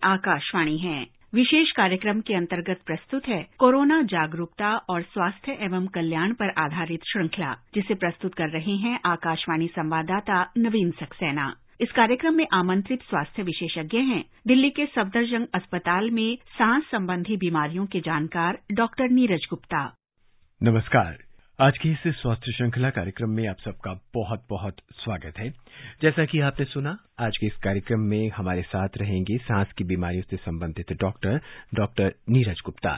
आकाशवाणी है। विशेष कार्यक्रम के अंतर्गत प्रस्तुत है कोरोना जागरूकता और स्वास्थ्य एवं कल्याण पर आधारित श्रृंखला, जिसे प्रस्तुत कर रहे हैं आकाशवाणी संवाददाता नवीन सक्सेना। इस कार्यक्रम में आमंत्रित स्वास्थ्य विशेषज्ञ हैं दिल्ली के सफदरजंग अस्पताल में सांस संबंधी बीमारियों के जानकार डॉक्टर नीरज गुप्ता। नमस्कार। आज की इस स्वास्थ्य श्रृंखला कार्यक्रम में आप सबका बहुत बहुत स्वागत है। जैसा कि आपने सुना, आज के इस कार्यक्रम में हमारे साथ रहेंगे सांस की बीमारियों से संबंधित डॉक्टर नीरज गुप्ता।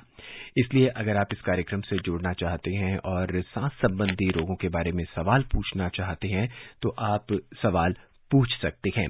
इसलिए अगर आप इस कार्यक्रम से जुड़ना चाहते हैं और सांस संबंधी रोगों के बारे में सवाल पूछना चाहते हैं तो आप सवाल पूछ सकते हैं।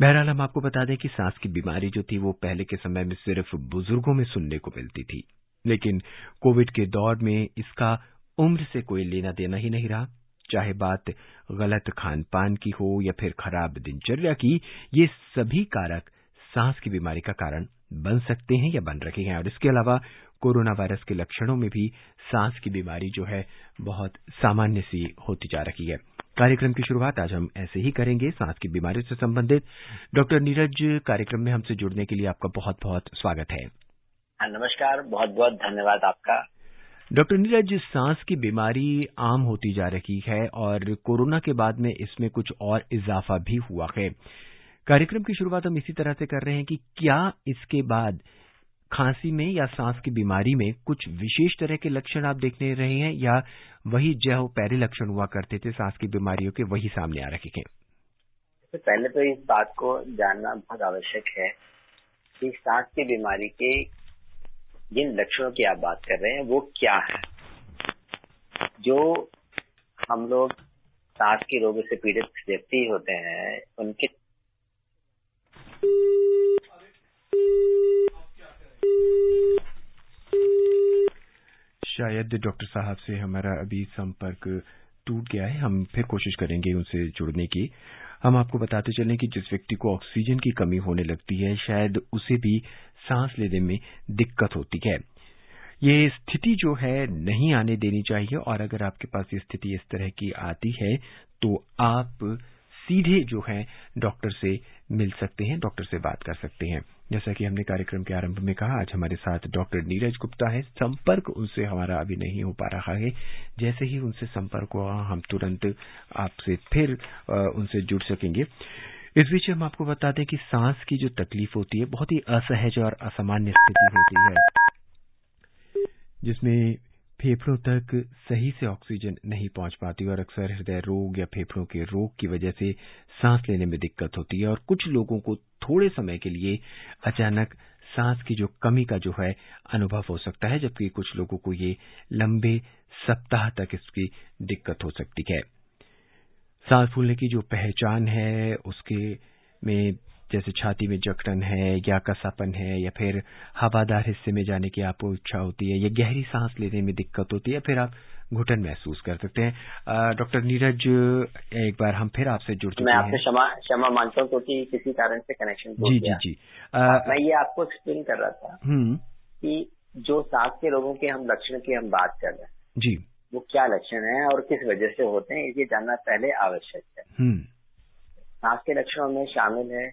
बहरहाल हम आपको बता दें कि सांस की बीमारी जो थी वो पहले के समय में सिर्फ बुजुर्गों में सुनने को मिलती थी, लेकिन कोविड के दौर में इसका उम्र से कोई लेना देना ही नहीं रहा। चाहे बात गलत खान पान की हो या फिर खराब दिनचर्या की, ये सभी कारक सांस की बीमारी का कारण बन सकते हैं या बन रहे हैं। और इसके अलावा कोरोना वायरस के लक्षणों में भी सांस की बीमारी जो है बहुत सामान्य सी होती जा रही है। कार्यक्रम की शुरुआत आज हम ऐसे ही करेंगे सांस की बीमारी से संबंधित। डॉक्टर नीरज, कार्यक्रम में हमसे जुड़ने के लिए आपका बहुत बहुत स्वागत है। नमस्कार, बहुत बहुत धन्यवाद आपका। डॉक्टर नीरज, सांस की बीमारी आम होती जा रही है और कोरोना के बाद में इसमें कुछ और इजाफा भी हुआ है। कार्यक्रम की शुरुआत हम इसी तरह से कर रहे हैं कि क्या इसके बाद खांसी में या सांस की बीमारी में कुछ विशेष तरह के लक्षण आप देखने रहे हैं या वही जो पहले लक्षण हुआ करते थे सांस की बीमारियों के वही सामने आ रहे हैं? तो पहले तो इस बात को जानना बहुत आवश्यक है कि सांस की बीमारी के जिन लक्षणों की आप बात कर रहे हैं वो क्या है। जो हम लोग सांस के रोगों से पीड़ित व्यक्ति होते हैं उनके शायद डॉक्टर साहब से हमारा अभी संपर्क टूट गया है। हम फिर कोशिश करेंगे उनसे जुड़ने की। हम आपको बताते चलें कि जिस व्यक्ति को ऑक्सीजन की कमी होने लगती है, शायद उसे भी सांस लेने में दिक्कत होती है। ये स्थिति जो है नहीं आने देनी चाहिए और अगर आपके पास ये स्थिति इस तरह की आती है तो आप सीधे जो है डॉक्टर से मिल सकते हैं, डॉक्टर से बात कर सकते हैं। जैसा कि हमने कार्यक्रम के आरंभ में कहा, आज हमारे साथ डॉक्टर नीरज गुप्ता है। संपर्क उनसे हमारा अभी नहीं हो पा रहा है। जैसे ही उनसे संपर्क हुआ हम तुरंत आपसे फिर उनसे जुड़ सकेंगे। इस बीच हम आपको बता दें कि सांस की जो तकलीफ होती है बहुत ही असहज और असामान्य स्थिति होती है, जिसमें फेफड़ों तक सही से ऑक्सीजन नहीं पहुंच पाती और अक्सर हृदय रोग या फेफड़ों के रोग की वजह से सांस लेने में दिक्कत होती है और कुछ लोगों को थोड़े समय के लिए अचानक सांस की जो कमी का जो है अनुभव हो सकता है, जबकि कुछ लोगों को ये लंबे सप्ताह तक इसकी दिक्कत हो सकती है। सांस फूलने की जो पहचान है उसके में जैसे छाती में जकड़न है या कसापन है या फिर हवादार हिस्से में जाने की आपको इच्छा होती है या गहरी सांस लेने में दिक्कत होती है, फिर आप घुटन महसूस कर सकते हैं। डॉक्टर नीरज, एक बार हम फिर आपसे जुड़ चुके हैं। मैं आपसे क्षमा मांगता हूँ क्योंकि किसी कारण से कनेक्शन टूट गया। जी। मैं ये आपको एक्सप्लेन कर रहा था कि जो सांस के रोगों के हम लक्षण की हम बात कर रहे हैं जी, वो क्या लक्षण है और किस वजह से होते हैं, ये जानना पहले आवश्यक है। सांस के लक्षणों में शामिल है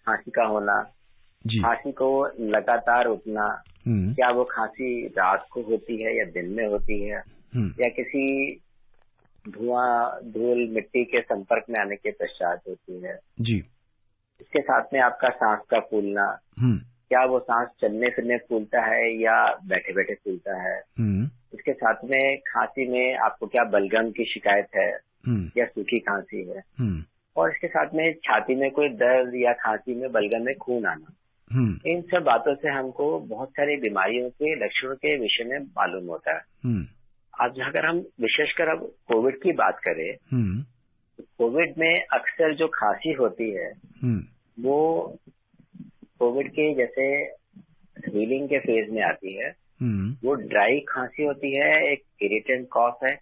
खांसी का होना, खांसी को लगातार उठना, क्या वो खांसी रात को होती है या दिन में होती है या किसी धूल मिट्टी के संपर्क में आने के पश्चात होती है जी। इसके साथ में आपका सांस का फूलना, क्या वो सांस चलने फिरने फूलता है या बैठे बैठे फूलता है। इसके साथ में खांसी में आपको क्या बलगम की शिकायत है या सूखी खांसी है, और इसके साथ में छाती में कोई दर्द या खांसी में बलगम में खून आना। इन सब बातों से हमको बहुत सारी बीमारियों के लक्षणों के विषय में मालूम होता है। आज अगर हम विशेषकर अब कोविड की बात करें तो कोविड में अक्सर जो खांसी होती है वो कोविड के जैसे हीलिंग के फेज में आती है। वो ड्राई खांसी होती है, एक इरिटेंट कॉफ है।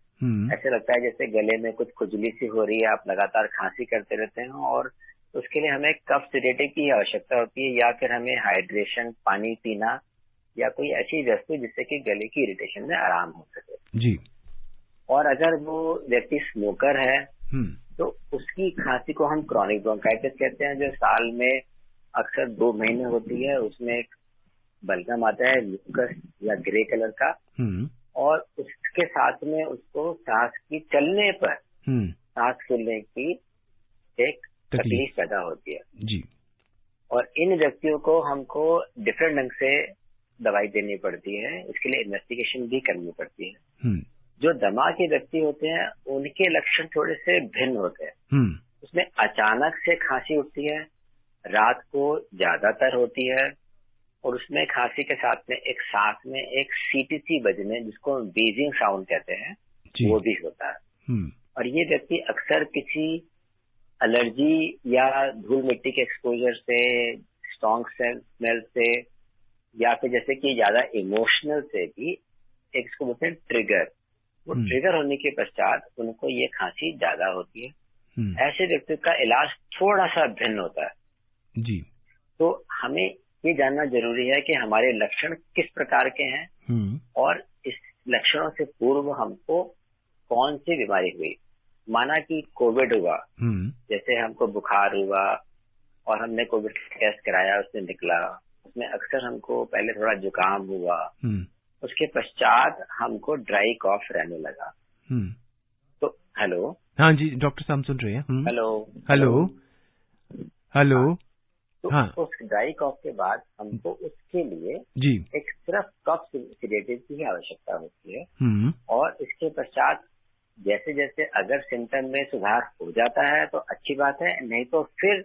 ऐसे लगता है जैसे गले में कुछ खुजली सी हो रही है, आप लगातार खांसी करते रहते हैं और उसके लिए हमें कफ सिरेटिक की आवश्यकता होती है या फिर हमें हाइड्रेशन, पानी पीना या कोई ऐसी वस्तु जिससे कि गले की इरिटेशन में आराम हो सके जी। और अगर वो व्यक्ति स्मोकर है तो उसकी खांसी को हम क्रॉनिक ब्रोंकाइटिस कहते हैं, जो साल में अक्सर 2 महीने होती है। उसमें एक बलगम आता है म्यूकस या ग्रे कलर का, और उसके साथ में उसको सांस की चलने पर सांस फूलने की एक तकलीफ पैदा होती है जी। और इन व्यक्तियों को हमको डिफरेंट ढंग से दवाई देनी पड़ती है, इसके लिए इन्वेस्टिगेशन भी करनी पड़ती है। जो दमा के व्यक्ति होते हैं उनके लक्षण थोड़े से भिन्न होते हैं। उसमें अचानक से खांसी उठती है, रात को ज्यादातर होती है, और उसमें खांसी के साथ में एक सांस में एक सीटीसी बजने, जिसको बीजिंग साउंड कहते हैं, वो भी होता है। और ये व्यक्ति अक्सर किसी एलर्जी या धूल मिट्टी के एक्सपोजर से, स्ट्रॉन्ग स्मेल से, या फिर जैसे कि ज्यादा इमोशनल से भी, एक इसको बोलते हैं ट्रिगर, वो ट्रिगर होने के पश्चात उनको ये खांसी ज्यादा होती है। ऐसे व्यक्ति का इलाज थोड़ा सा भिन्न होता है जी। तो हमें ये जानना जरूरी है कि हमारे लक्षण किस प्रकार के हैं और इस लक्षणों से पूर्व हमको कौन सी बीमारी हुई। माना कि कोविड हुआ, जैसे हमको बुखार हुआ और हमने कोविड टेस्ट कराया, उसमें निकला, उसमें अक्सर हमको पहले थोड़ा जुकाम हुआ, उसके पश्चात हमको ड्राई कॉफ रहने लगा। तो हेलो, हाँ जी डॉक्टर साहब सुन रहे हैं। Hello hello hello. तो हाँ। उस ड्राई कॉफ के बाद हमको उसके लिए जी एक सिर्फ कफ सीडेटिव की ही आवश्यकता होती है, और इसके पश्चात जैसे जैसे अगर सिम्टम में सुधार हो जाता है तो अच्छी बात है, नहीं तो फिर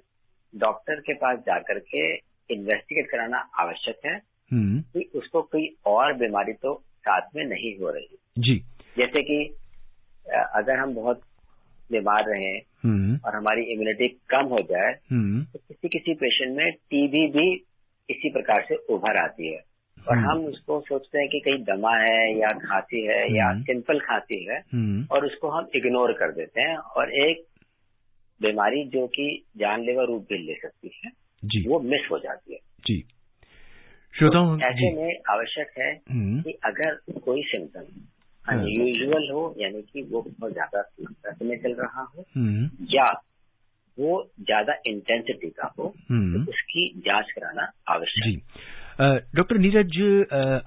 डॉक्टर के पास जाकर के इन्वेस्टिगेट कराना आवश्यक है कि उसको कोई और बीमारी तो साथ में नहीं हो रही जी। जैसे कि अगर हम बहुत बीमार रहें और हमारी इम्यूनिटी कम हो जाए तो किसी पेशेंट में टीबी भी इसी प्रकार से उभर आती है, और हम उसको सोचते हैं कि कहीं दमा है या खांसी है या सिंपल खांसी है, और उसको हम इग्नोर कर देते हैं, और एक बीमारी जो कि जानलेवा रूप भी ले सकती है जी, वो मिस हो जाती है जी। तो ऐसे में आवश्यक है कि अगर कोई सिम्टम अनयूजुअल हो, यानी कि वो बहुत ज्यादा समय चल रहा हो या वो ज्यादा इंटेंसिटी का हो, तो उसकी जांच कराना आवश्यक है। डॉक्टर नीरज,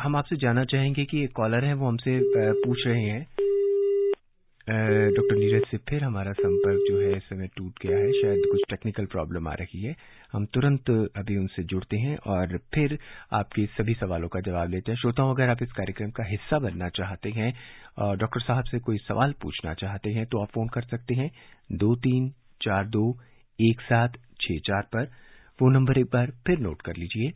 हम आपसे जानना चाहेंगे कि एक कॉलर है, वो हमसे पूछ रहे हैं, डॉक्टर नीरज से फिर हमारा संपर्क जो है इस समय टूट गया है, शायद कुछ टेक्निकल प्रॉब्लम आ रही है। हम तुरंत अभी उनसे जुड़ते हैं और फिर आपके सभी सवालों का जवाब लेते हैं। श्रोताओं, अगर आप इस कार्यक्रम का हिस्सा बनना चाहते हैं और डॉक्टर साहब से कोई सवाल पूछना चाहते हैं तो आप फोन कर सकते हैं 23421764 पर। फोन नंबर एक बार फिर नोट कर लीजिए,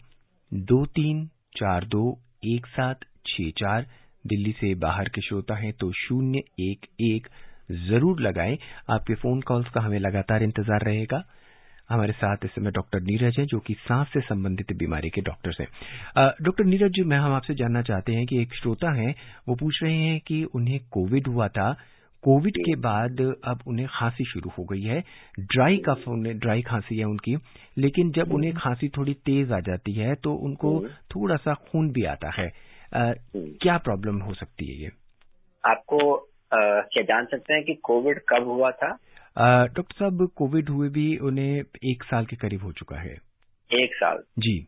23421764। दिल्ली से बाहर के श्रोता हैं तो 011 जरूर लगाएं। आपके फोन कॉल्स का हमें लगातार इंतजार रहेगा। हमारे साथ इस समय डॉक्टर नीरज हैं, जो कि सांस से संबंधित बीमारी के डॉक्टर्स हैं। डॉक्टर नीरज, हम आपसे जानना चाहते हैं कि एक श्रोता हैं, वो पूछ रहे हैं कि उन्हें कोविड हुआ था, कोविड के बाद अब उन्हें खांसी शुरू हो गई है, ड्राई खांसी है उनकी, लेकिन जब उन्हें खांसी थोड़ी तेज आ जाती है तो उनको थोड़ा सा खून भी आता है। क्या प्रॉब्लम हो सकती है ये? आपको क्या जान सकते हैं कि कोविड कब हुआ था? डॉक्टर साहब, कोविड हुए भी उन्हें 1 साल के करीब हो चुका है। 1 साल जी।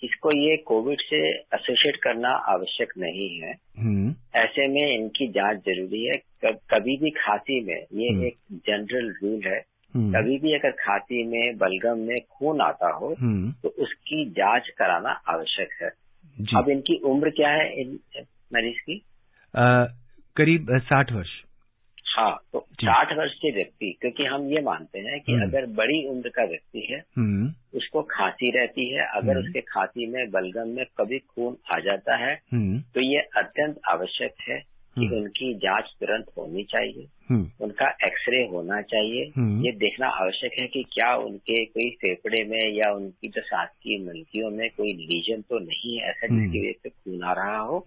इसको ये कोविड से एसोसिएट करना आवश्यक नहीं है। ऐसे में इनकी जांच जरूरी है। कभी भी खांसी में, ये एक जनरल रूल है, कभी भी अगर खांसी में, बलगम में खून आता हो तो उसकी जांच कराना आवश्यक है। अब इनकी उम्र क्या है इन मरीज की? करीब 60 वर्ष। हाँ, तो 60 वर्ष के व्यक्ति, क्योंकि हम ये मानते हैं कि अगर बड़ी उम्र का व्यक्ति है उसको खांसी रहती है, अगर उसके खांसी में, बलगम में कभी खून आ जाता है तो ये अत्यंत आवश्यक है कि उनकी जांच तुरंत होनी चाहिए, उनका एक्सरे होना चाहिए। ये देखना आवश्यक है कि क्या उनके कोई फेफड़े में या उनकी जो सांस की नलियों में कोई लीजन तो नहीं है ऐसा जिसकी वजह से खून आ रहा हो,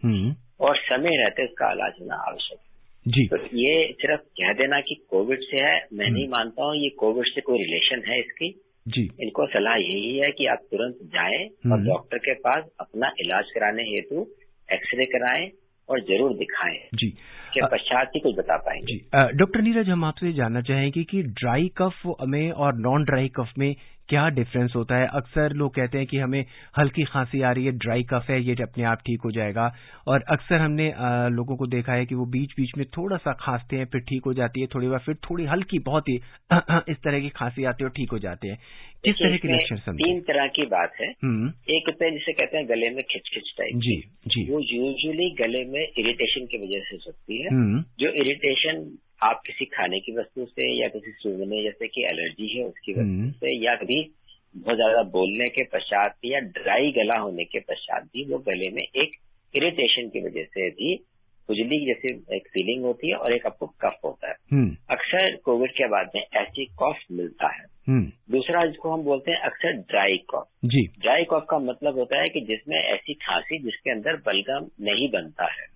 और समय रहते उसका इलाज होना आवश्यक है जी। तो ये सिर्फ कह देना कि कोविड से है, मैं नहीं मानता हूँ ये कोविड से कोई रिलेशन है इसकी जी। इनको सलाह यही है कि आप तुरंत जाएं और डॉक्टर के पास अपना इलाज कराने हेतु एक्सरे कराएं और जरूर दिखाएं जी। उसके पश्चात ही कुछ बता पाएंगे। डॉक्टर नीरज, हम आपसे जानना चाहेंगे कि ड्राई कफ में और नॉन ड्राई कफ में क्या डिफरेंस होता है? अक्सर लोग कहते हैं कि हमें हल्की खांसी आ रही है, ड्राई कफ है, ये अपने आप ठीक हो जाएगा, और अक्सर हमने लोगों को देखा है कि वो बीच बीच में थोड़ा सा खांसते हैं, फिर ठीक हो जाती है, थोड़ी बार फिर थोड़ी हल्की बहुत ही इस तरह की खांसी आती है और ठीक हो जाते हैं। किस तरह के लक्षण समझे? 3 तरह की बात है। एक होता है जिसे कहते हैं गले में खिचखिच टाइप। जी। वो यूजुअली गले में इरिटेशन की वजह से हो सकती है। जो इरिटेशन आप किसी खाने की वस्तु से या किसी सूंघने, जैसे कि एलर्जी है उसकी वजह से, या कभी बहुत ज्यादा बोलने के पश्चात या ड्राई गला होने के पश्चात भी वो गले में एक इरिटेशन की वजह से भी खुजली जैसे एक फीलिंग होती है और एक आपको कफ होता है। अक्सर कोविड के बाद में ऐसी कफ मिलता है। दूसरा जिसको हम बोलते हैं अक्सर ड्राई कफ। ड्राई कफ का मतलब होता है कि जिसमें ऐसी खांसी जिसके अंदर बलगम नहीं बनता है।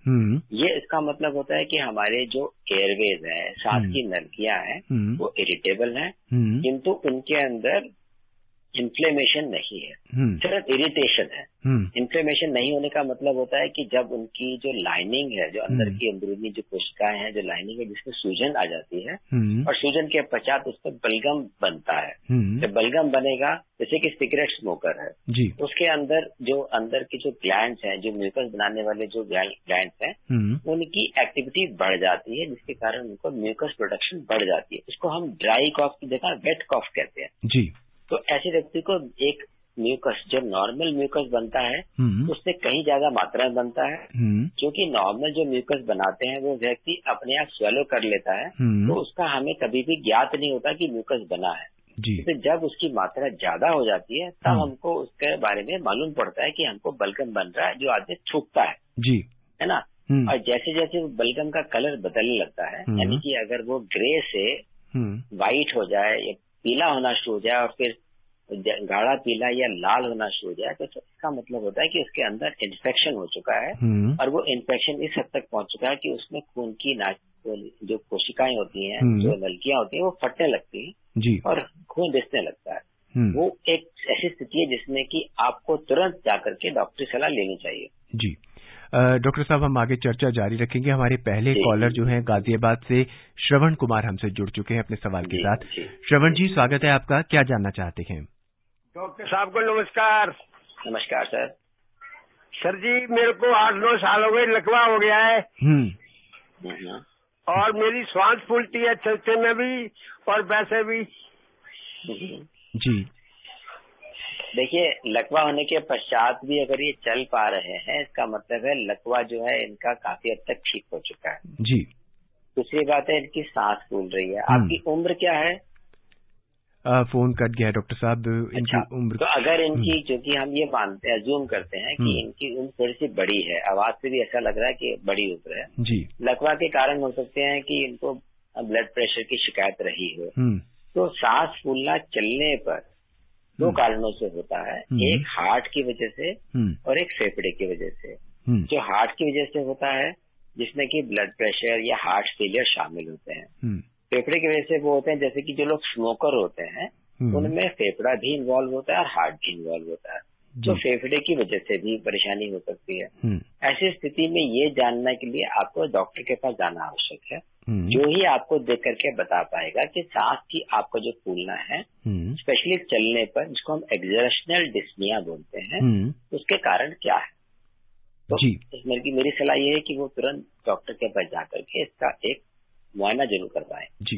ये इसका मतलब होता है कि हमारे जो एयरवेज है, सांस की नलिकाएं हैं, वो इरिटेबल हैं, किंतु उनके अंदर इन्फ्लेमेशन नहीं है, सिर्फ इरिटेशन है। इन्फ्लेमेशन नहीं होने का मतलब होता है कि जब उनकी जो लाइनिंग है, जो अंदर की अंदरूनी जो कोशिकाएं हैं, जो लाइनिंग है जिसमें सूजन आ जाती है और सूजन के पश्चात उस पर बलगम बनता है। जब बलगम बनेगा, जैसे कि सिगरेट स्मोकर है, उसके अंदर की जो ग्लैंड्स हैं, जो म्यूकस बनाने वाले जो ग्लैंड्स हैं, उनकी एक्टिविटी बढ़ जाती है, जिसके कारण उनको म्यूकस प्रोडक्शन बढ़ जाती है। उसको हम ड्राई कॉफ की जगह वेट कॉफ कहते हैं। तो ऐसे व्यक्ति को एक म्यूकस, जो नॉर्मल म्यूकस बनता है, उससे कहीं ज्यादा मात्रा में बनता है, क्योंकि नॉर्मल जो म्यूकस बनाते हैं वो व्यक्ति अपने आप स्वेलो कर लेता है, तो उसका हमें कभी भी ज्ञात नहीं होता कि म्यूकस बना है। तो जब उसकी मात्रा ज्यादा हो जाती है तब हमको उसके बारे में मालूम पड़ता है कि हमको बलगम बन रहा है, जो आदमी थूकता है ना। और जैसे जैसे बलगम का कलर बदलने लगता है, यानी कि अगर वो ग्रे से व्हाइट हो जाए या पीला होना शुरू हो जाए और फिर गाढ़ा पीला या लाल होना शुरू हो जाए, तो इसका मतलब होता है कि उसके अंदर इन्फेक्शन हो चुका है, और वो इन्फेक्शन इस हद तक पहुंच चुका है कि उसमें खून की जो कोशिकाएं होती हैं, जो नलिकाएं होती हैं, वो फटने लगती हैं और खून रिसने लगता है। वो एक ऐसी स्थिति है जिसमें कि आपको तुरंत जाकर के डॉक्टरी सलाह लेनी चाहिए। डॉक्टर साहब, हम आगे चर्चा जारी रखेंगे। हमारे पहले कॉलर जो हैं गाजियाबाद से श्रवण कुमार हमसे जुड़ चुके हैं अपने सवाल के साथ। श्रवण जी, स्वागत है आपका, क्या जानना चाहते हैं? डॉक्टर साहब को नमस्कार। नमस्कार सर। सर जी, मेरे को 8-9 साल हो गए, लकवा हो गया है और मेरी श्वास फूलती है चलते में भी और वैसे भी। जी देखिए, लकवा होने के पश्चात भी अगर ये चल पा रहे हैं, इसका मतलब है लकवा जो है इनका काफी हद तक ठीक हो चुका है। जी। दूसरी बात है, इनकी सांस फूल रही है। आपकी उम्र क्या है? फोन कट गया डॉक्टर साहब। इनकी उम्र तो अगर इनकी, क्योंकि हम ये मानते हैं, अज्यूम करते हैं कि इनकी उम्र थोड़ी सी बड़ी है, आवाज से भी ऐसा लग रहा है कि बड़ी उम्र है जी। लकवा के कारण हो सकते हैं कि इनको ब्लड प्रेशर की शिकायत रही हो। तो सांस फूलना चलने पर 2 कारणों से होता है, एक हार्ट की वजह से और एक फेफड़े की वजह से। जो हार्ट की वजह से होता है, जिसमें कि ब्लड प्रेशर या हार्ट फेलियर शामिल होते हैं। फेफड़े की वजह से वो होते हैं, जैसे कि जो लोग स्मोकर होते हैं उनमें फेफड़ा भी इन्वॉल्व होता है और हार्ट भी इन्वॉल्व होता है, तो फेफड़े की वजह से भी परेशानी हो सकती है। ऐसी स्थिति में ये जानने के लिए आपको डॉक्टर के पास जाना आवश्यक है, जो ही आपको देख करके बता पाएगा कि सांस की आपका जो फूलना है, स्पेशली चलने पर, जिसको हम एक्सर्शनल डिस्निया बोलते हैं, उसके कारण क्या है। तो मेरी सलाह ये है कि वो तुरंत डॉक्टर के पास जाकर के इसका एक मुआयना जरूर करवाएं। जी।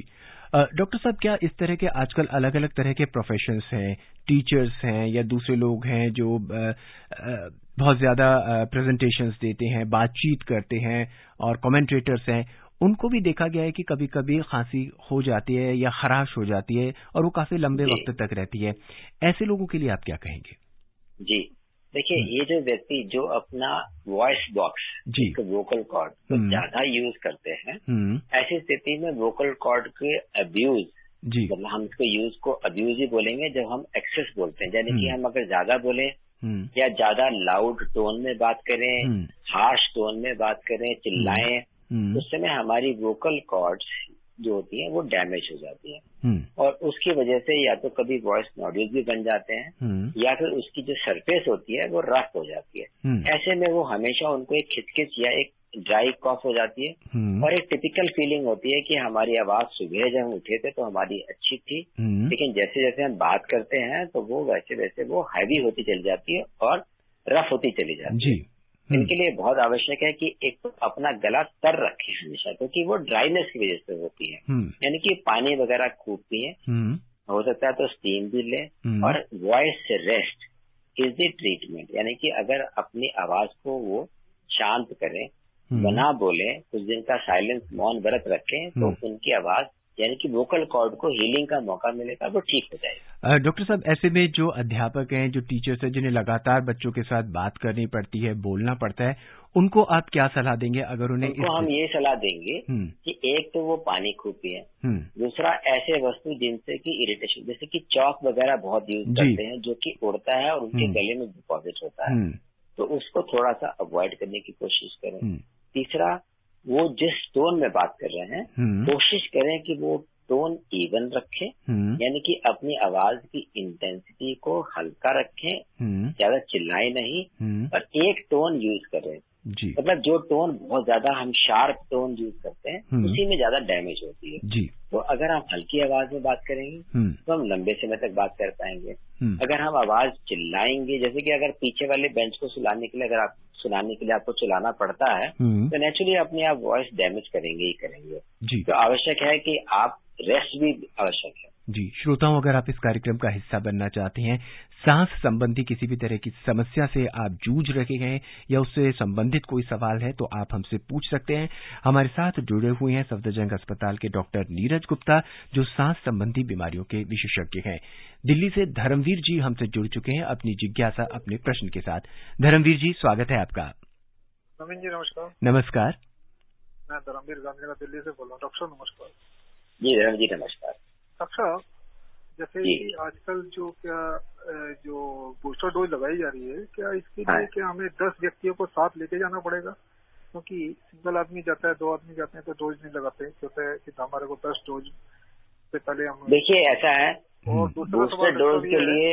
डॉक्टर साहब, क्या इस तरह के आजकल अलग अलग तरह के प्रोफेशंस हैं, टीचर्स हैं या दूसरे लोग हैं जो बहुत ज्यादा प्रेजेंटेशंस देते हैं, बातचीत करते हैं और कमेंटेटर्स हैं, उनको भी देखा गया है कि कभी कभी खांसी हो जाती है या खराश हो जाती है और वो काफी लंबे वक्त तक रहती है। ऐसे लोगों के लिए आप क्या कहेंगे? जी, देखिए, ये जो व्यक्ति जो अपना वॉइस बॉक्स, वोकल कॉर्ड को ज्यादा यूज करते हैं, ऐसी स्थिति में वोकल कॉर्ड के अब्यूज, मतलब हम इसको यूज को अब्यूज ही बोलेंगे जब हम एक्सेस बोलते हैं, यानी कि हम अगर ज्यादा बोले या ज्यादा लाउड टोन में बात करें, हार्श टोन में बात करें, चिल्लाएं, उस समय हमारी वोकल कॉर्ड्स जो होती हैं वो डैमेज हो जाती है और उसकी वजह से या तो कभी वॉइस नोड्यूल्स भी बन जाते हैं या फिर उसकी जो सरफेस होती है वो रफ हो जाती है। ऐसे में वो हमेशा उनको एक खिचखिच या एक ड्राई कॉफ हो जाती है और एक टिपिकल फीलिंग होती है कि हमारी आवाज सुबह जब हम उठे थे तो हमारी अच्छी थी, लेकिन जैसे जैसे हम बात करते हैं तो वो वैसे वैसे वो हैवी होती चली जाती है और रफ होती चली जाती है। इनके लिए बहुत आवश्यक है कि एक तो अपना गला तर रखें हमेशा, क्योंकि वो ड्राइनेस की वजह से होती है, यानी कि पानी वगैरह खूब पिए, हो सकता है तो स्टीम भी ले, और voice rest is the treatment, यानी कि अगर अपनी आवाज को वो शांत करें, बना बोले, कुछ दिन का साइलेंस मौन व्रत रखें, तो उनकी आवाज यानी कि वोकल कॉर्ड को हीलिंग का मौका मिलेगा, वो ठीक हो जाएगा। डॉक्टर साहब, ऐसे में जो अध्यापक हैं, जो टीचर्स हैं, जिन्हें लगातार बच्चों के साथ बात करनी पड़ती है, बोलना पड़ता है, उनको आप क्या सलाह देंगे? अगर उन्हें हम ये सलाह देंगे कि एक तो वो पानी खूब पिए, दूसरा ऐसे वस्तु जिनसे कि इरिटेशन, जैसे कि चौक वगैरह बहुत यूज करते हैं जो कि उड़ता है और उनके गले में डिपॉजिट होता है, तो उसको थोड़ा सा अवॉइड करने की कोशिश करें। तीसरा, वो जिस टोन में बात कर रहे हैं कोशिश करें कि वो टोन इवन रखें, यानी कि अपनी आवाज की इंटेंसिटी को हल्का रखें, ज्यादा चिल्लाए नहीं, और एक टोन यूज करें। मतलब जो टोन बहुत ज्यादा हम शार्प टोन यूज करते हैं उसी में ज्यादा डैमेज होती है। तो अगर हम हल्की आवाज में बात करेंगे तो हम लंबे समय तक बात कर पाएंगे। अगर हम आवाज चिल्लाएंगे, जैसे कि अगर पीछे वाले बेंच को सुनाने के लिए आपको चिल्लाना पड़ता है तो नेचुरली अपने आप वॉइस डैमेज करेंगे ही करेंगे। तो आवश्यक है कि आप रेस्ट भी आवश्यक है। जी, श्रोताओं, अगर आप इस कार्यक्रम का हिस्सा बनना चाहते हैं, सांस संबंधी किसी भी तरह की समस्या से आप जूझ रहे हैं या उससे संबंधित कोई सवाल है तो आप हमसे पूछ सकते हैं। हमारे साथ जुड़े हुए हैं सफदरजंग अस्पताल के डॉक्टर नीरज गुप्ता, जो सांस संबंधी बीमारियों के विशेषज्ञ हैं। दिल्ली से धर्मवीर जी हमसे जुड़ चुके हैं अपनी जिज्ञासा, अपने प्रश्न के साथ। धर्मवीर जी, स्वागत है आपका। नवीन जी, नमस्कार। नमस्कार। मैं धर्मवीर गांधी दिल्ली से बोल रहा हूँ। डॉक्टर नमस्कार। जी धर्म जी, नमस्कार। डॉक्टर, जैसे कि आजकल जो बूस्टर डोज लगाई जा रही है, क्या इसके लिए क्या हमें 10 व्यक्तियों को साथ लेके जाना पड़ेगा? क्योंकि सिंगल आदमी जाता है, 2 आदमी जाते हैं तो डोज नहीं लगाते, कहते हैं कि हमारे को 10 डोज से पहले हम। देखिए, ऐसा है, और बूस्टर डोज के लिए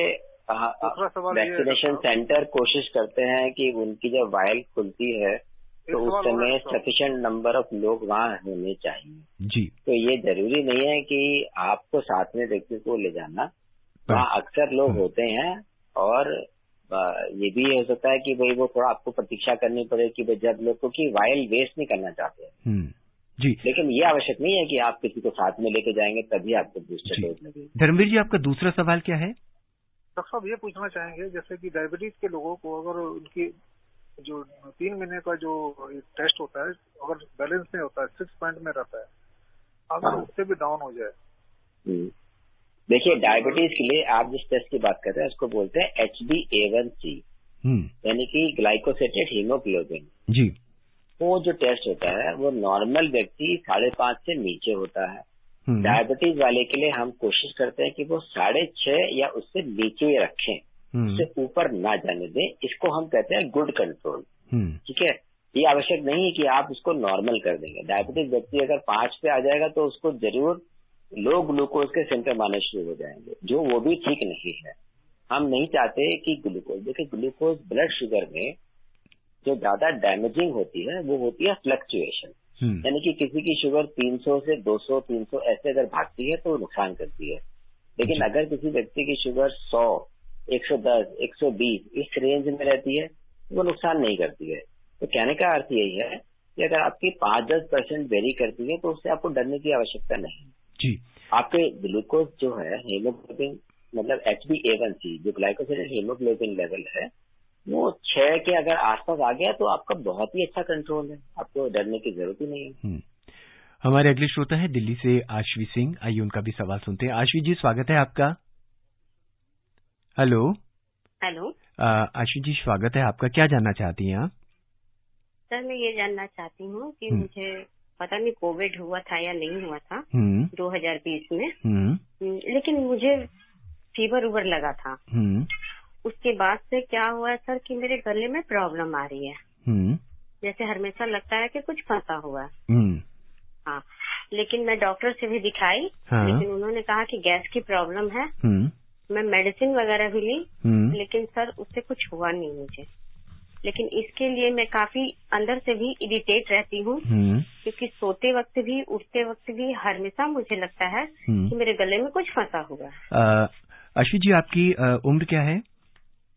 वैक्सीनेशन सेंटर कोशिश करते हैं कि उनकी जब वायल खुलती है तो उस समय सफिशिएंट नंबर ऑफ लोग वहाँ होने चाहिए। जी। तो ये जरूरी नहीं है कि आपको साथ में व्यक्ति को ले जाना, वहाँ अक्सर लोग होते हैं, और ये भी हो सकता है कि भाई वो थोड़ा आपको प्रतीक्षा करनी पड़े कि जब लोग, क्योंकि वायल वेस्ट नहीं करना चाहते हैं। जी, लेकिन ये आवश्यक नहीं है कि आप किसी को साथ में लेके जाएंगे तभी आपको बूस्टर डोज लगेगी। धर्मवीर जी, आपका दूसरा सवाल क्या है? डॉक्टर साहब, ये पूछना चाहेंगे, जैसे कि डायबिटीज के लोगों को अगर उनकी जो 3 महीने का जो टेस्ट होता है, अगर बैलेंस में होता है, 6 पॉइंट में रहता है, अगर उससे भी डाउन हो जाए। देखिए, डायबिटीज के लिए आप जिस टेस्ट की बात कर रहे हैं उसको बोलते हैं HbA1c, यानी कि ग्लाइकोसिलेटेड हीमोग्लोबिन। जी। वो जो टेस्ट होता है वो नॉर्मल व्यक्ति 5.5 से नीचे होता है। डायबिटीज वाले के लिए हम कोशिश करते हैं कि वो 6.5 या उससे नीचे ही रखें, उससे ऊपर ना जाने दें। इसको हम कहते हैं गुड कंट्रोल। ठीक है, ये आवश्यक नहीं है कि आप उसको नॉर्मल कर देंगे। डायबिटीज व्यक्ति अगर 5 पे आ जाएगा तो उसको जरूर लो ग्लूकोज के सिम्टम आने शुरू हो जाएंगे, जो वो भी ठीक नहीं है। हम नहीं चाहते कि ग्लूकोज, देखिए ग्लूकोज ब्लड शुगर में जो ज्यादा डैमेजिंग होती है वो होती है फ्लक्चुएशन, यानी कि किसी की शुगर 300 से 200, 300 ऐसे अगर भागती है तो नुकसान करती है। लेकिन अगर किसी व्यक्ति की शुगर 100, 110, 120 इस रेंज में रहती है वो नुकसान नहीं करती है। तो कहने का अर्थ यही है कि अगर आपकी 5-10% वेरी करती है तो उससे आपको डरने की आवश्यकता नहीं। जी। आपके ग्लूकोज जो है, हीमोग्लोबिन मतलब HbA1c जो ग्लाइकोसिलेटेड हीमोग्लोबिन लेवल है, वो 6 के अगर आसपास आ गया तो आपका बहुत ही अच्छा कंट्रोल है, आपको डरने की जरूरत ही नहीं है। हमारे अगले श्रोता है दिल्ली से आशवी सिंह, आइए उनका भी सवाल सुनते हैं। आशवी जी, स्वागत है आपका। हेलो। आशवी जी, स्वागत है आपका। क्या जानना चाहती हैं आप? सर, मैं ये जानना चाहती हूँ कि मुझे पता नहीं कोविड हुआ था या नहीं हुआ था 2020 में, लेकिन मुझे फीवर उबर लगा था। उसके बाद से क्या हुआ है सर कि मेरे गले में प्रॉब्लम आ रही है, जैसे हमेशा लगता है कि कुछ फंसा हुआ है। हाँ, लेकिन मैं डॉक्टर से भी दिखाई, लेकिन उन्होंने कहा कि गैस की प्रॉब्लम है। मैं मेडिसिन वगैरह भी ली, लेकिन सर उससे कुछ हुआ नहीं मुझे। लेकिन इसके लिए मैं काफी अंदर से भी इरिटेट रहती हूँ, क्योंकि सोते वक्त भी उठते वक्त भी हमेशा मुझे लगता है कि मेरे गले में कुछ फंसा हुआ है। आशी जी, आपकी उम्र क्या है?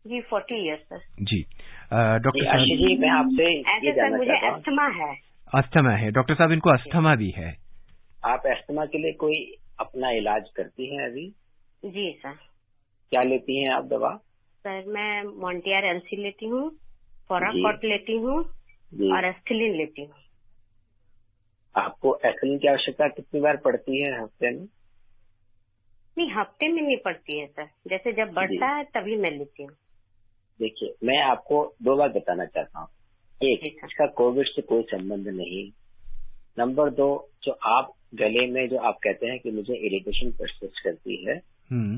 जी 40 ईयर्स सर। जी डॉक्टर आशी जी, मैं आपसे ऐसे सर मुझे अस्थमा है। अस्थमा है डॉक्टर साहब, इनको अस्थमा भी है। आप अस्थमा के लिए कोई अपना इलाज करती हैं अभी? जी सर। क्या लेती हैं आप दवा? सर मैं मॉन्टियार एलसी लेती हूँ, फोराकॉट लेती हूँ और एस्थलीन लेती हूँ। आपको एस्थलीन की आवश्यकता कितनी बार पड़ती है हफ्ते में? नहीं, हफ्ते में नहीं पड़ती है सर, जैसे जब बढ़ता है तभी मैं लेती हूँ। देखिए, मैं आपको 2 बात बताना चाहता हूँ। एक, इसका कोविड से कोई संबंध नहीं। नंबर 2, जो आप गले में जो आप कहते हैं कि मुझे इरिटेशन परसिस्ट करती है,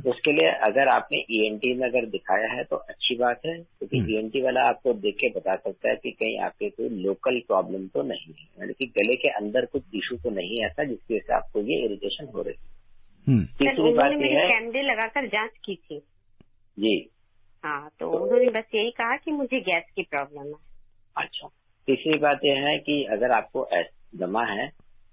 उसके लिए अगर आपने ईएनटी में अगर दिखाया है तो अच्छी बात है, क्योंकि ईएनटी वाला आपको देख के बता सकता है कि कहीं आपके कोई लोकल प्रॉब्लम तो नहीं है, यानी कि गले के अंदर कुछ इशू तो नहीं है ऐसा जिसकी वजह से आपको ये इरिटेशन हो रही है। तीसरी बात ये है, कैमरे लगाकर जांच की थी जी। हाँ, तो उन्होंने बस यही कहा कि मुझे गैस की प्रॉब्लम है। अच्छा, तीसरी बात यह है कि अगर आपको दमा है,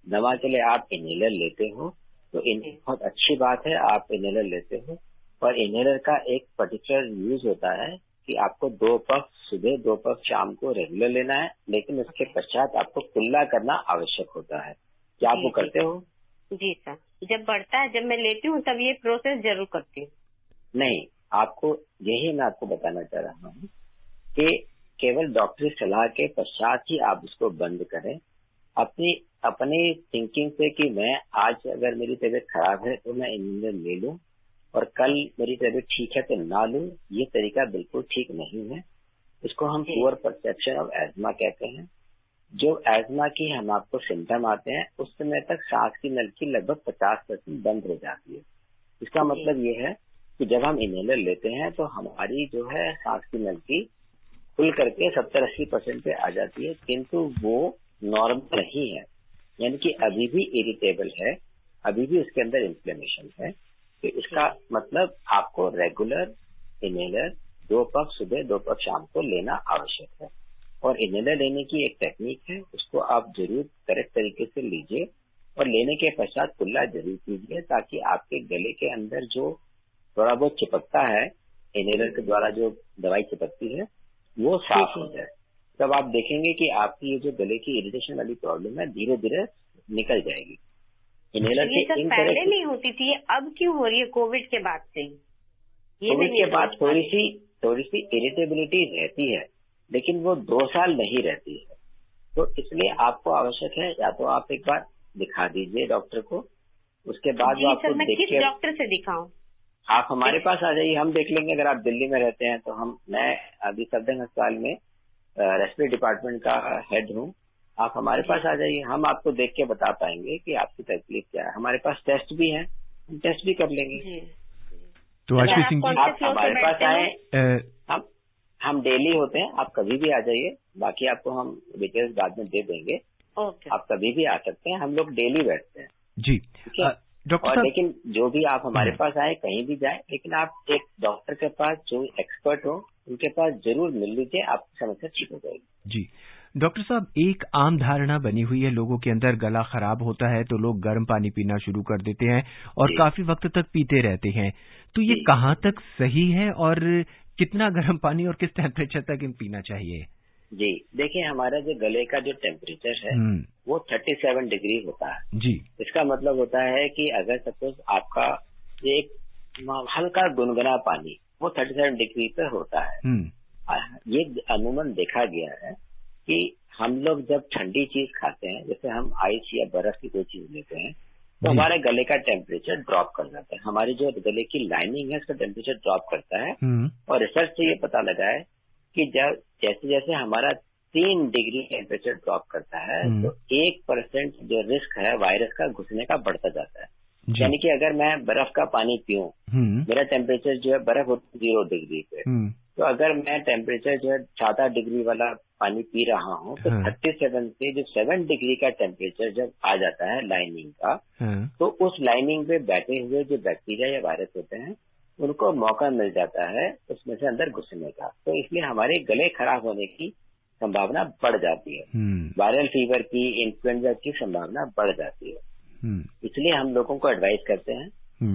दमा के लिए आप इनहेलर लेते हो तो बहुत अच्छी बात है, आप इनहेलर लेते हो। और इनहेलर का एक पर्टिकुलर यूज होता है कि आपको 2 पफ सुबह 2 पफ शाम को रेगुलर लेना है, लेकिन उसके पश्चात आपको कुल्ला करना आवश्यक होता है। क्या आप वो करते हो? जी सर, जब बढ़ता है जब मैं लेती हूँ तब ये प्रोसेस जरूर करती हूँ। नहीं, आपको यही मैं आपको बताना चाह रहा हूँ कि केवल डॉक्टरी सलाह के पश्चात ही आप उसको बंद करें। अपनी थिंकिंग से कि मैं आज अगर मेरी तबीयत खराब है तो मैं इनहेलर ले लूं और कल मेरी तबीयत ठीक है तो ना लूं, ये तरीका बिल्कुल ठीक नहीं है। इसको हम पुअर परसेप्शन ऑफ एस्थमा कहते हैं। जो एस्थमा की हम आपको सिम्टम आते हैं उस समय तक सांस की नलकी लगभग 50% बंद हो जाती है। इसका मतलब ये है कि जब हम इनहेलर लेते हैं तो हमारी जो है सांस की नलकी खुल करके 70-80% पे आ जाती है, किंतु वो नॉर्मल नहीं है, यानी कि अभी भी इरिटेबल है, अभी भी उसके अंदर इन्फ्लेमेशन है। तो इसका मतलब आपको रेगुलर इनहेलर 2 पफ सुबह 2 पफ शाम को लेना आवश्यक है। और इनहेलर लेने की एक टेक्निक है, उसको आप जरूर करेक्ट तरीके से लीजिए और लेने के पश्चात कुल्ला जरूर कीजिए, ताकि आपके गले के अंदर जो थोड़ा बहुत चिपकता है, इनहेलर के द्वारा जो दवाई चिपकती है वो साफ हो जाए। तब आप देखेंगे कि आपकी ये जो गले की इरिटेशन वाली प्रॉब्लम है धीरे धीरे निकल जाएगी। इनहेलर ये सब पहले नहीं होती थी, अब क्यों हो रही है कोविड के बाद से? कोविड के बाद थोड़ी सी इरिटेबिलिटी रहती है, लेकिन वो 2 साल नहीं रहती है। तो इसलिए आपको आवश्यक है या तो आप एक बार दिखा दीजिए डॉक्टर को, उसके बाद वो आपको देख के। किस डॉक्टर से दिखाऊं? आप हमारे पास आ जाइए, हम देख लेंगे। अगर आप दिल्ली में रहते हैं तो मैं अभी सफदरजंग अस्पताल में रेस्पिरेटरी डिपार्टमेंट का हेड हूँ। आप हमारे पास आ जाइए, हम आपको देख के बता पाएंगे कि आपकी तकलीफ क्या है। हमारे पास टेस्ट भी है, हम टेस्ट भी कर लेंगे। तो आशीष सिंह जी, आप हमारे पास आए, हम डेली होते हैं, आप कभी भी आ जाइए। बाकी आपको हम डिटेल्स बाद में दे देंगे। आप कभी भी आ सकते हैं, हम लोग डेली बैठते हैं जी। डॉक्टर साहब, लेकिन जो भी आप हमारे पास आए, कहीं भी जाए, लेकिन आप एक डॉक्टर के पास जो एक्सपर्ट हो उनके पास जरूर मिल लीजिए, आपकी समस्या ठीक हो जाएगी। जी डॉक्टर साहब, एक आम धारणा बनी हुई है लोगों के अंदर, गला खराब होता है तो लोग गर्म पानी पीना शुरू कर देते हैं और काफी वक्त तक पीते रहते हैं। तो ये कहाँ तक सही है और कितना गर्म पानी और किस टेम्परेचर तक पीना चाहिए? जी देखिए, हमारा जो गले का जो टेम्परेचर है वो 37 डिग्री होता है जी। इसका मतलब होता है कि अगर सपोज आपका एक हल्का गुनगुना पानी वो 37 डिग्री पे होता है। ये अमूमन देखा गया है कि हम लोग जब ठंडी चीज खाते हैं, जैसे हम आइस या बर्फ की कोई चीज लेते हैं, तो हमारे गले का टेम्परेचर ड्रॉप कर जाता है। हमारी जो गले की लाइनिंग है उसका टेम्परेचर ड्रॉप करता है। और रिसर्च से ये पता लगा है कि जब जैसे जैसे हमारा 3 डिग्री टेम्परेचर ड्रॉप करता है तो 1% जो रिस्क है वायरस का घुसने का बढ़ता जाता है। यानी कि अगर मैं बर्फ का पानी पीऊं, मेरा टेम्परेचर जो है बर्फ होती है 0 डिग्री पे, तो अगर मैं टेम्परेचर जो है 4 डिग्री वाला पानी पी रहा हूँ तो 37 से जो 7 डिग्री का टेम्परेचर जब आ जाता है लाइनिंग का, तो उस लाइनिंग पे बैठे हुए जो बैक्टीरिया या वायरस होते हैं उनको मौका मिल जाता है उसमें से अंदर घुसने का। तो इसलिए हमारे गले खराब होने की संभावना बढ़ जाती है, वायरल फीवर की, इन्फ्लुएंजा की संभावना बढ़ जाती है। इसलिए हम लोगों को एडवाइस करते हैं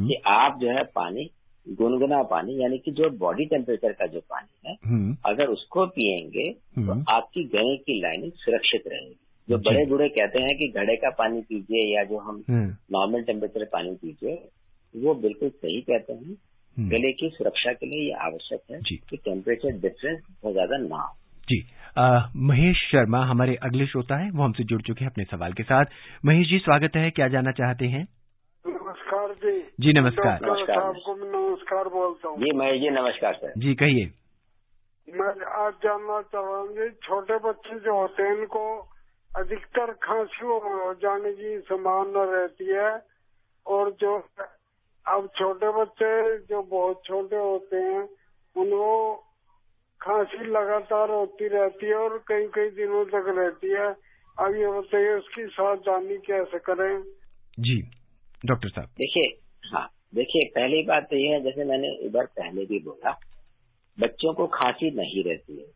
कि आप जो है पानी, गुनगुना पानी, यानी कि जो बॉडी टेम्परेचर का जो पानी है, अगर उसको पिएंगे तो आपकी गले की लाइनिंग सुरक्षित रहेगी। जो बड़े बूढ़े कहते हैं कि घड़े का पानी पीजिए या जो हम नॉर्मल टेम्परेचर पानी पीजिए, वो बिल्कुल सही कहते हैं। गले की सुरक्षा के लिए ये आवश्यक है कि टेम्परेचर डिफरेंस बहुत ज्यादा ना हो। जी, महेश शर्मा हमारे अगले श्रोता है, वो हमसे जुड़ चुके हैं अपने सवाल के साथ। महेश जी, स्वागत है, क्या जानना चाहते हैं? नमस्कार जी। जी नमस्कार। आपको नमस्कार बोलता हूँ। जी महेश जी नमस्कार सर। जी कहिए। मैं आज जानना चाहूंगी, छोटे बच्चे जो होते हैं इनको अधिकतर खांसी हो जाने की संभावना रहती है, और जो अब छोटे बच्चे जो बहुत छोटे होते हैं उनको खांसी लगातार होती रहती है और कई कई दिनों तक रहती है। अब ये बताइए उसकी सावधानी कैसे करें? जी डॉक्टर साहब। देखिए पहली बात तो ये है, जैसे मैंने एक बार पहले भी बोला, बच्चों को खांसी नहीं रहती है,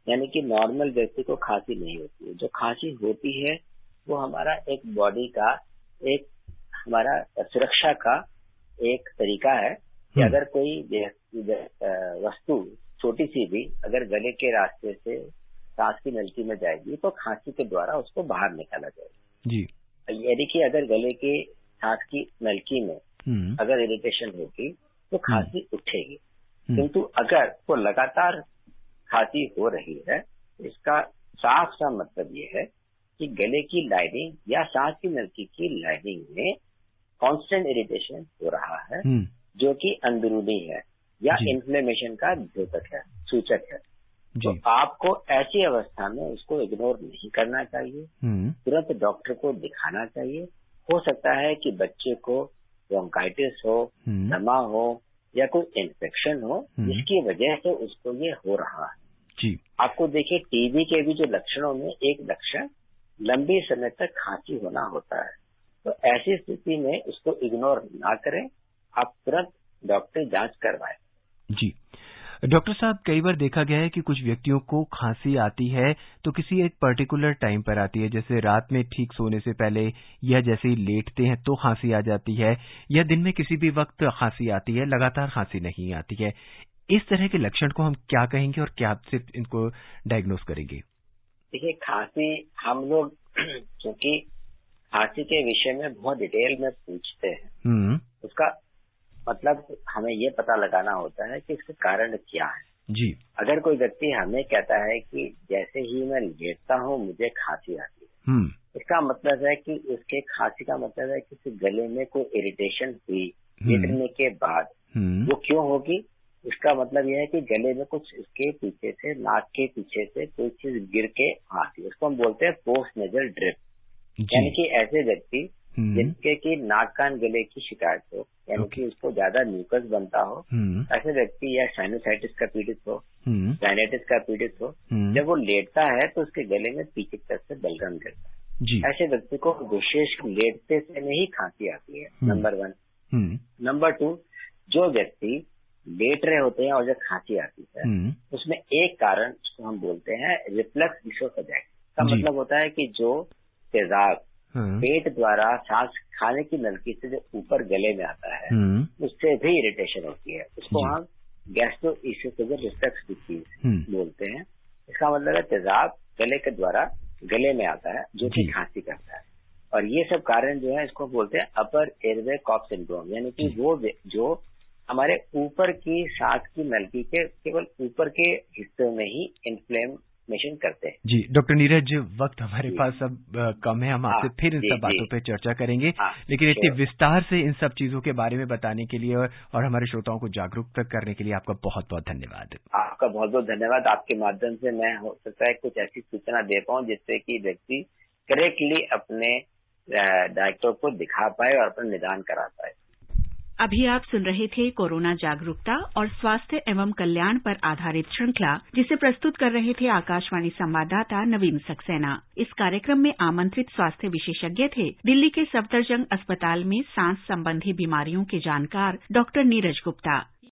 यानी कि नॉर्मल व्यक्ति को खांसी नहीं होती है। जो खांसी होती है वो हमारा एक बॉडी का, एक हमारा सुरक्षा का एक तरीका है कि अगर कोई वस्तु छोटी सी भी अगर गले के रास्ते से सांस की नलकी में जाएगी तो खांसी के द्वारा उसको बाहर निकाला जाएगा। जी, यानी कि अगर गले के सांस की नलकी में अगर इरिटेशन होगी तो खांसी उठेगी, किंतु अगर वो लगातार खांसी हो रही है, इसका साफ सा मतलब ये है कि गले की लाइनिंग या सांस की नलकी की लाइनिंग में कांस्टेंट इरिटेशन हो रहा है, जो कि अंदरूनी है या इन्फ्लेमेशन का द्योतक है, सूचक है। तो आपको ऐसी अवस्था में उसको इग्नोर नहीं करना चाहिए, तुरंत डॉक्टर को दिखाना चाहिए। हो सकता है कि बच्चे को ब्रोंकाइटिस हो, दमा हो या कोई इन्फेक्शन हो, जिसकी वजह से उसको ये हो रहा है। जी, आपको देखिए टीबी के भी जो लक्षणों में एक लक्षण लंबी समय तक खांसी होना होता है। तो ऐसी स्थिति में उसको इग्नोर ना करें, आप तुरंत डॉक्टर जांच करवाएं। जी डॉक्टर साहब, कई बार देखा गया है कि कुछ व्यक्तियों को खांसी आती है तो किसी एक पर्टिकुलर टाइम पर आती है, जैसे रात में ठीक सोने से पहले या जैसे ही लेटते हैं तो खांसी आ जाती है, या दिन में किसी भी वक्त खांसी आती है, लगातार खांसी नहीं आती है। इस तरह के लक्षण को हम क्या कहेंगे और क्या से इनको डायग्नोस करेंगे? देखिए खांसी, हम लोग क्योंकि खांसी के विषय में बहुत डिटेल में पूछते हैं, उसका मतलब हमें ये पता लगाना होता है कि इसके कारण क्या है। जी, अगर कोई व्यक्ति हमें कहता है कि जैसे ही मैं लेटता हूँ मुझे खांसी आती है, इसका मतलब है कि उसके खांसी का मतलब है कि उसके गले में कोई इरिटेशन हुई लेटने के बाद। वो क्यों होगी? इसका मतलब यह है कि गले में कुछ इसके पीछे से, नाक के पीछे से कोई चीज गिर के आती है, उसको हम बोलते हैं पोस्ट नेजल ड्रिप। यानी कि ऐसे व्यक्ति जिनके की नाक कान गले की शिकायत हो, यानी कि उसको ज्यादा म्यूकस बनता हो, ऐसे व्यक्ति या साइनोसाइटिस का पीड़ित हो, साइनाइटिस का पीड़ित हो, जब वो लेटता है तो उसके गले में पीछे की तरफ से बलगम गिरता है। ऐसे व्यक्ति को विशेष लेटते समय ही खांसी आती है, नंबर 1। नंबर 2, जो व्यक्ति लेट रहे होते हैं और जब खांसी आती है, उसमें एक कारण उसको हम बोलते हैं रिफ्लक्स इसोफेजाइटिस का मतलब होता है कि जो तेजाब पेट द्वारा सांस खाने की नलकी से जो ऊपर गले में आता है उससे भी इरिटेशन होती है, उसको हम गैस्ट्रो इसोफेजियल रिफ्लक्स डिसीज बोलते हैं। इसका मतलब है तेजाब गले के द्वारा गले में आता है जो कि खांसी करता है। और ये सब कारण जो है इसको बोलते हैं अपर एयरवे कॉफ सिंड्रोम, यानी कि वो जो हमारे ऊपर की सांस की नलकी के केवल ऊपर के हिस्से में ही इन्फ्लेमेशन करते हैं। जी डॉक्टर नीरज, वक्त हमारे पास अब कम है, हम आपसे फिर इन सब बातों पे चर्चा करेंगे, लेकिन इतने विस्तार से इन सब चीजों के बारे में बताने के लिए और हमारे श्रोताओं को जागरूक करने के लिए आपका बहुत बहुत धन्यवाद। आपका बहुत बहुत धन्यवाद। आपके माध्यम से मैं हो सकता है कुछ ऐसी सूचना दे पाऊँ जिससे कि व्यक्ति करेक्टली अपने डॉक्टर को दिखा पाए और अपना निदान करा पाए। अभी आप सुन रहे थे कोरोना जागरूकता और स्वास्थ्य एवं कल्याण पर आधारित श्रृंखला, जिसे प्रस्तुत कर रहे थे आकाशवाणी संवाददाता नवीन सक्सेना। इस कार्यक्रम में आमंत्रित स्वास्थ्य विशेषज्ञ थे दिल्ली के सफदरजंग अस्पताल में सांस संबंधी बीमारियों के जानकार डॉक्टर नीरज गुप्ता।